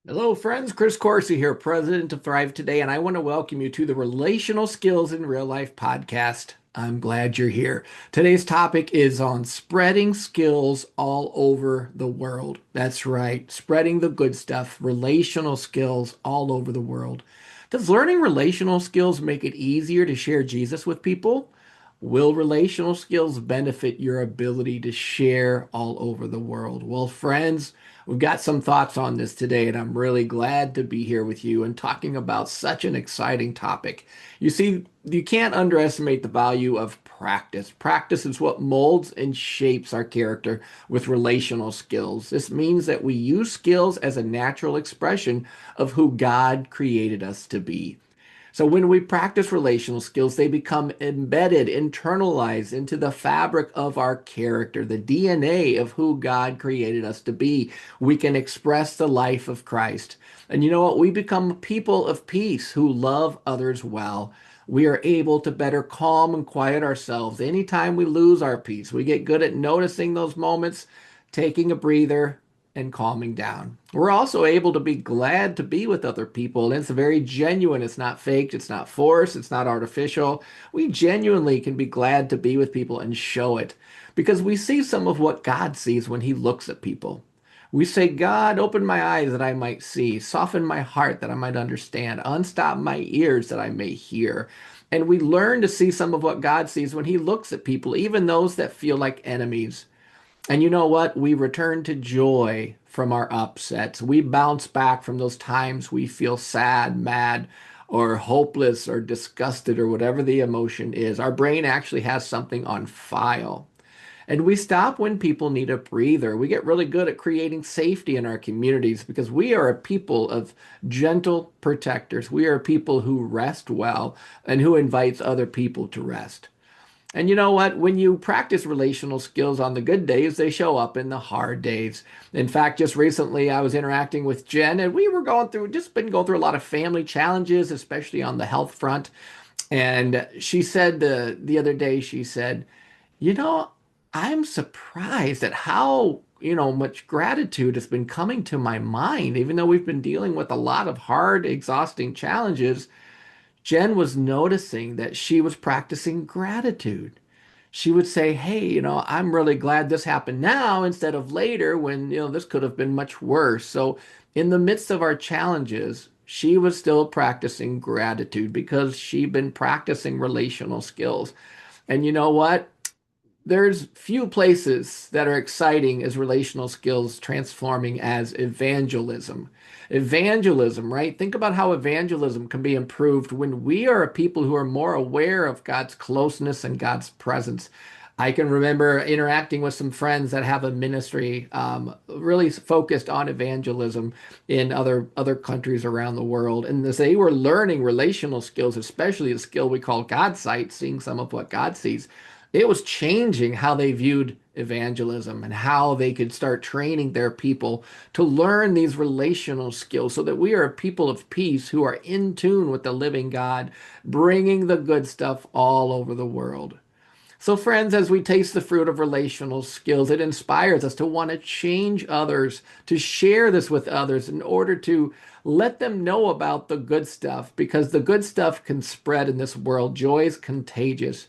Hello, friends. Chris Corsi here, president of Thrive Today, and I want to welcome you to the Relational Skills in Real Life podcast. I'm glad you're here. Today's topic is on spreading skills all over the world. That's right, spreading the good stuff, relational skills all over the world. Does learning relational skills make it easier to share Jesus with people? Will relational skills benefit your ability to share all over the world? Well, friends, we've got some thoughts on this today, and I'm really glad to be here with you and talking about such an exciting topic. You see, you can't underestimate the value of practice. Practice is what molds and shapes our character with relational skills. This means that we use skills as a natural expression of who God created us to be. So when we practice relational skills, they become embedded, internalized into the fabric of our character, the DNA of who God created us to be. We can express the life of Christ. And you know what? We become people of peace who love others well. We are able to better calm and quiet ourselves. Anytime we lose our peace, we get good at noticing those moments, taking a breather, and calming down. We're also able to be glad to be with other people. And it's very genuine. It's not faked. It's not forced. It's not artificial. We genuinely can be glad to be with people and show it because we see some of what God sees when he looks at people. We say, God, open my eyes that I might see, soften my heart that I might understand, unstop my ears that I may hear. And we learn to see some of what God sees when he looks at people, even those that feel like enemies. And you know what? We return to joy from our upsets. We bounce back from those times we feel sad, mad, or hopeless, or disgusted, or whatever the emotion is. Our brain actually has something on file. And we stop when people need a breather. We get really good at creating safety in our communities because we are a people of gentle protectors. We are people who rest well and who invites other people to rest. And you know what? When you practice relational skills on the good days, they show up in the hard days. In fact, just recently I was interacting with Jen and we were been going through a lot of family challenges, especially on the health front. And she said the other day, she said, you know, I'm surprised at how, much gratitude has been coming to my mind, even though we've been dealing with a lot of hard, exhausting challenges. Jen was noticing that she was practicing gratitude. She would say, hey, I'm really glad this happened now instead of later when, this could have been much worse. So, in the midst of our challenges, she was still practicing gratitude because she'd been practicing relational skills. And you know what? There's few places that are exciting as relational skills transforming as evangelism. Evangelism, right? Think about how evangelism can be improved when we are a people who are more aware of God's closeness and God's presence. I can remember interacting with some friends that have a ministry really focused on evangelism in other countries around the world. And as they were learning relational skills, especially the skill we call God sight, seeing some of what God sees, it was changing how they viewed evangelism and how they could start training their people to learn these relational skills so that we are a people of peace who are in tune with the living God, bringing the good stuff all over the world. So, friends, as we taste the fruit of relational skills, it inspires us to want to change others, to share this with others in order to let them know about the good stuff because the good stuff can spread in this world. Joy is contagious.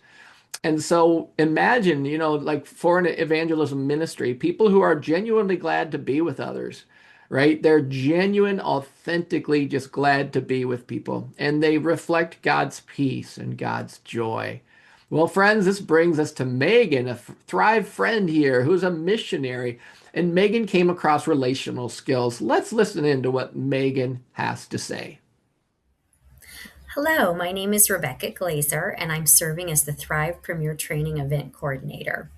And so imagine, like for an evangelism ministry, people who are genuinely glad to be with others, right? They're genuine, authentically just glad to be with people, and they reflect God's peace and God's joy. Well, friends, this brings us to Megan, a Thrive friend here who's a missionary. And Megan came across relational skills. Let's listen in to what Megan has to say. Hello, my name is Rebecca Glazer, and I'm serving as the Thrive Premier Training Event Coordinator.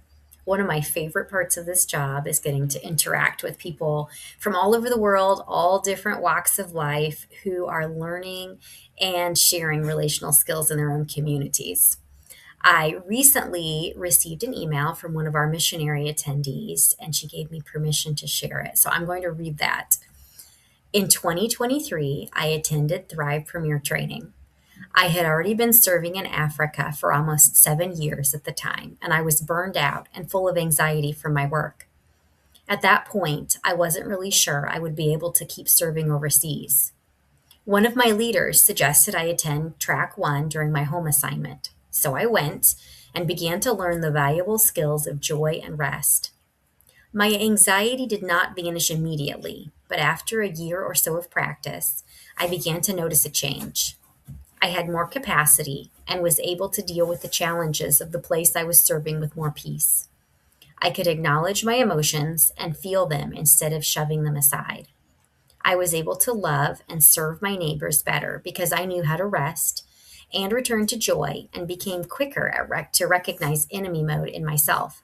One of my favorite parts of this job is getting to interact with people from all over the world, all different walks of life, who are learning and sharing relational skills in their own communities. I recently received an email from one of our missionary attendees, and she gave me permission to share it. So I'm going to read that. In 2023, I attended Thrive Premier Training. I had already been serving in Africa for almost 7 years at the time, and I was burned out and full of anxiety from my work. At that point, I wasn't really sure I would be able to keep serving overseas. One of my leaders suggested I attend Track 1 during my home assignment, so I went and began to learn the valuable skills of joy and rest. My anxiety did not vanish immediately, but after a year or so of practice, I began to notice a change. I had more capacity and was able to deal with the challenges of the place I was serving with more peace. I could acknowledge my emotions and feel them instead of shoving them aside. I was able to love and serve my neighbors better because I knew how to rest and return to joy and became quicker to recognize enemy mode in myself.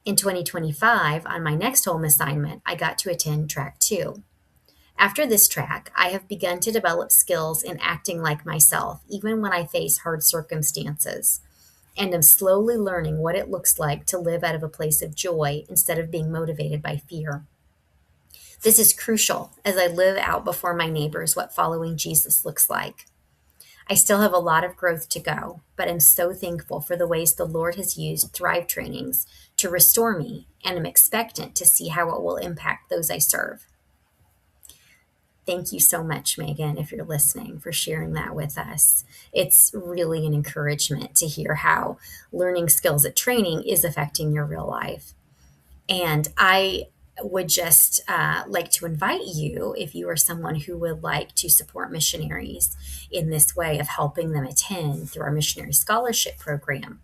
In 2025, on my next home assignment, I got to attend track 2. After this track, I have begun to develop skills in acting like myself, even when I face hard circumstances, and am slowly learning what it looks like to live out of a place of joy instead of being motivated by fear. This is crucial as I live out before my neighbors what following Jesus looks like. I still have a lot of growth to go, but I'm so thankful for the ways the Lord has used Thrive trainings to restore me, and am expectant to see how it will impact those I serve. Thank you so much, Megan, if you're listening, for sharing that with us. It's really an encouragement to hear how learning skills at training is affecting your real life. And I would just like to invite you, if you are someone who would like to support missionaries in this way of helping them attend through our missionary scholarship program,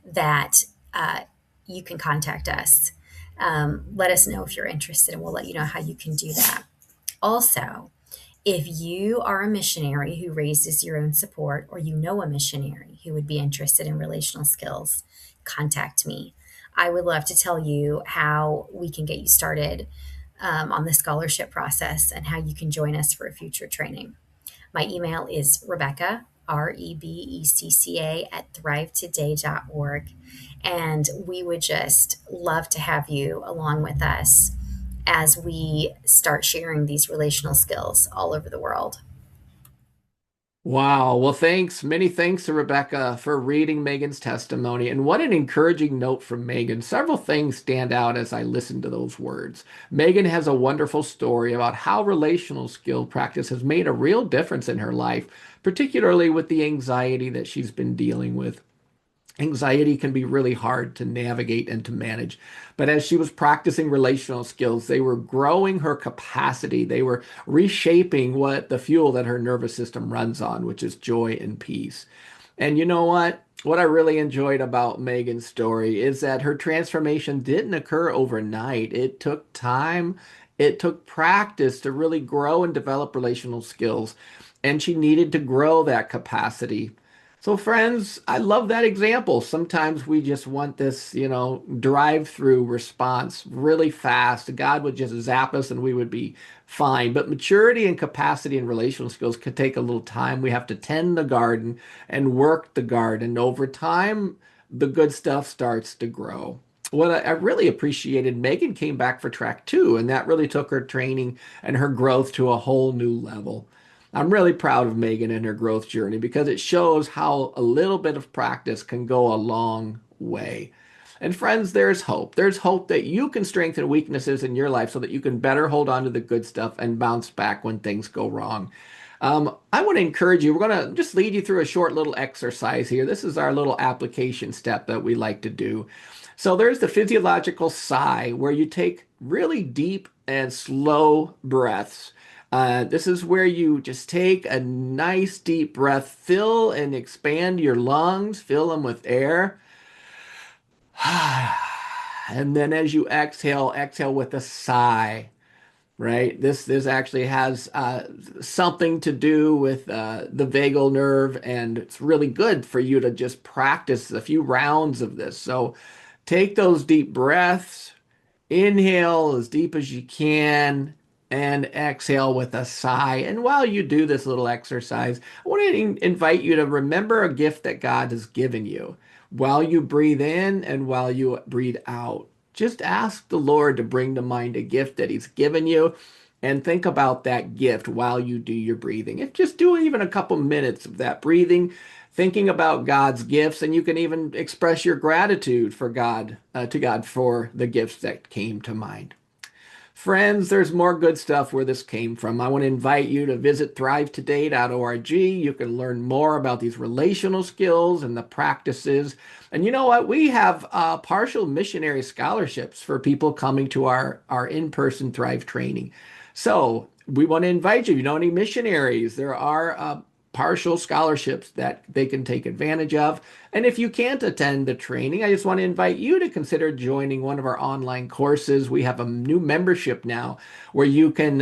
that you can contact us. Let us know if you're interested, and we'll let you know how you can do that. Also, if you are a missionary who raises your own support, or you know a missionary who would be interested in relational skills, contact me. I would love to tell you how we can get you started on the scholarship process and how you can join us for a future training. My email is Rebecca, Rebecca, at thrivetoday.org. And we would just love to have you along with us as we start sharing these relational skills all over the world. Wow. Well, thanks. Many thanks to Rebecca for reading Megan's testimony. And what an encouraging note from Megan. Several things stand out as I listen to those words. Megan has a wonderful story about how relational skill practice has made a real difference in her life, particularly with the anxiety that she's been dealing with. Anxiety can be really hard to navigate and to manage. But as she was practicing relational skills, they were growing her capacity. They were reshaping what the fuel that her nervous system runs on, which is joy and peace. And you know what? What I really enjoyed about Megan's story is that her transformation didn't occur overnight. It took time, it took practice to really grow and develop relational skills. And she needed to grow that capacity. So, friends, I love that example. Sometimes we just want this, drive-through response really fast. God would just zap us and we would be fine. But maturity and capacity and relational skills could take a little time. We have to tend the garden and work the garden. Over time, the good stuff starts to grow. What I really appreciated, Megan came back for track 2, and that really took her training and her growth to a whole new level. I'm really proud of Megan and her growth journey because it shows how a little bit of practice can go a long way. And friends, there's hope. There's hope that you can strengthen weaknesses in your life so that you can better hold on to the good stuff and bounce back when things go wrong. I want to encourage you. We're going to just lead you through a short little exercise here. This is our little application step that we like to do. So there's the physiological sigh where you take really deep and slow breaths. This is where you just take a nice deep breath, fill and expand your lungs, fill them with air. And then as you exhale, exhale with a sigh, right? This actually has something to do with the vagal nerve, and it's really good for you to just practice a few rounds of this. So take those deep breaths. Inhale as deep as you can and exhale with a sigh. And while you do this little exercise, I want to invite you to remember a gift that God has given you while you breathe in and while you breathe out. Just ask the Lord to bring to mind a gift that He's given you and think about that gift while you do your breathing. If just do even a couple minutes of that breathing, thinking about God's gifts, and you can even express your gratitude for God, to God for the gifts that came to mind. Friends, there's more good stuff where this came from. I want to invite you to visit thrivetoday.org. You can learn more about these relational skills and the practices. And you know what? We have partial missionary scholarships for people coming to our in-person Thrive training. So we want to invite you. If you know any missionaries, there are partial scholarships that they can take advantage of. And if you can't attend the training, I just want to invite you to consider joining one of our online courses. We have a new membership now where you can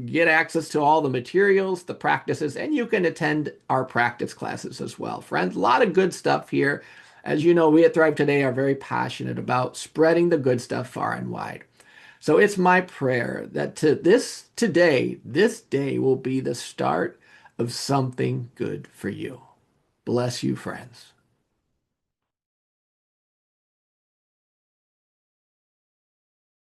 get access to all the materials, the practices, and you can attend our practice classes as well. Friends, a lot of good stuff here. As you know, we at Thrive Today are very passionate about spreading the good stuff far and wide. So it's my prayer that this day will be the start of something good for you. Bless you, friends.